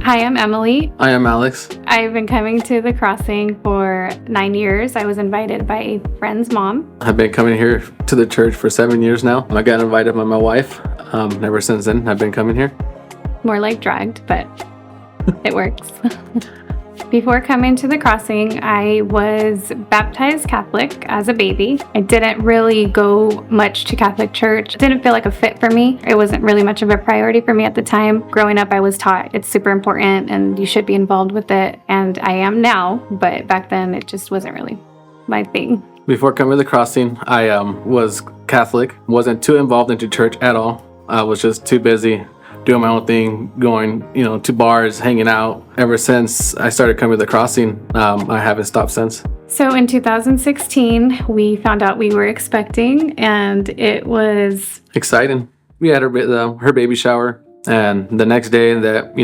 Hi, I'm Emily. I am Alex. I've been coming to the crossing for 9 years. I was invited by a friend's mom. I've been coming here to the church for 7 years now. I got invited by my wife. Ever since then, I've been coming here. More like dragged, but it works. Before coming to the crossing, I was baptized Catholic as a baby. I didn't really go much to Catholic church. It didn't feel like a fit for me. It wasn't really much of a priority for me at the time. Growing up, I was taught it's super important and you should be involved with it. And I am now, but back then it just wasn't really my thing. Before coming to the crossing, I was Catholic. Wasn't too involved into church at all. I was just too busy doing my own thing, going, to bars, hanging out. Ever since I started coming to the crossing, I haven't stopped since. So in 2016, we found out we were expecting, and it was exciting. We had her baby shower, and the next day that,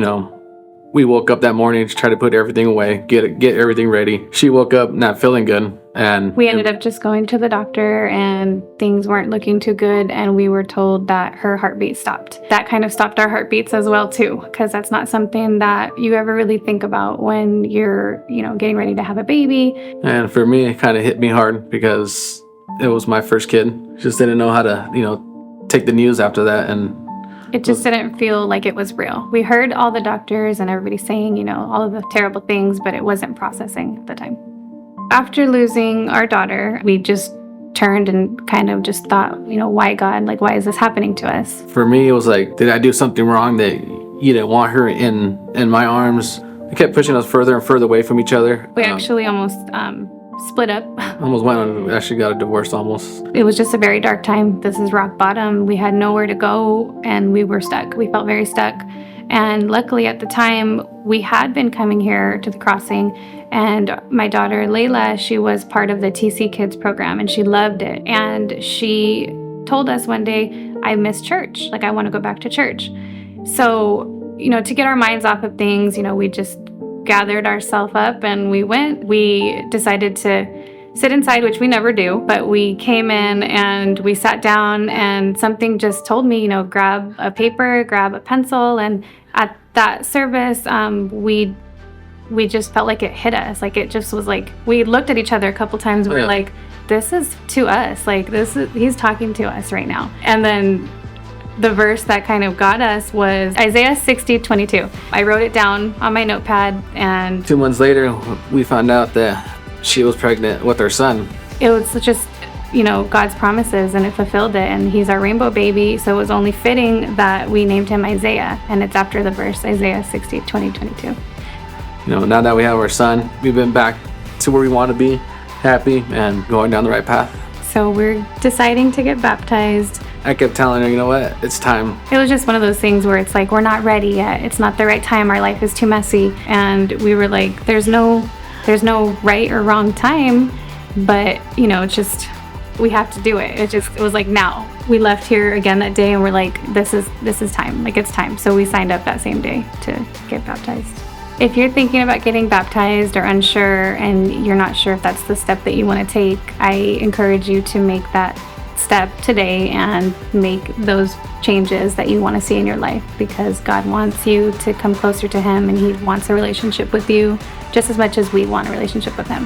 we woke up that morning to try to put everything away, get everything ready. She woke up not feeling good, and we ended up just going to the doctor, and things weren't looking too good, and we were told that her heartbeat stopped. That kind of stopped our heartbeats as well too, because that's not something that you ever really think about when you're, getting ready to have a baby. And for me, it kind of hit me hard because it was my first kid. Just didn't know how to, take the news after that, and it just didn't feel like it was real. We heard all the doctors and everybody saying, all of the terrible things, but it wasn't processing at the time. After losing our daughter, we just turned and kind of just thought, why God? Like, why is this happening to us? For me, it was like, did I do something wrong that you didn't want her in my arms? It kept pushing us further and further away from each other. We actually almost split up. Actually got a divorce almost. It was just a very dark time. This is rock bottom. We had nowhere to go and we were stuck. We felt very stuck. And luckily at the time, we had been coming here to the crossing, and my daughter Layla, she was part of the TC Kids program and she loved it. And she told us one day, I miss church. Like, I want to go back to church. So, to get our minds off of things, we just gathered ourselves up and we went. We decided to sit inside, which we never do, but we came in and we sat down and something just told me, grab a paper, grab a pencil. And at that service, we just felt like it hit us. Like, it just was like, we looked at each other a couple times. We were like, this is to us. Like, he's talking to us right now. And then the verse that kind of got us was Isaiah 60:22. I wrote it down on my notepad, and 2 months later, we found out that she was pregnant with our son. It was just, God's promises, and it fulfilled it, and he's our rainbow baby, so it was only fitting that we named him Isaiah, and it's after the verse Isaiah 60:22. Now that we have our son, we've been back to where we want to be, happy and going down the right path. So we're deciding to get baptized. I kept telling her, you know what, it's time. It was just one of those things where it's like, we're not ready yet. It's not the right time. Our life is too messy. And we were like, there's no right or wrong time, but it's just, we have to do it. It was like, now. We left here again that day and we're like, this is time. Like, it's time. So we signed up that same day to get baptized. If you're thinking about getting baptized or unsure and you're not sure if that's the step that you want to take, I encourage you to make that step today and make those changes that you want to see in your life, because God wants you to come closer to Him and He wants a relationship with you just as much as we want a relationship with Him.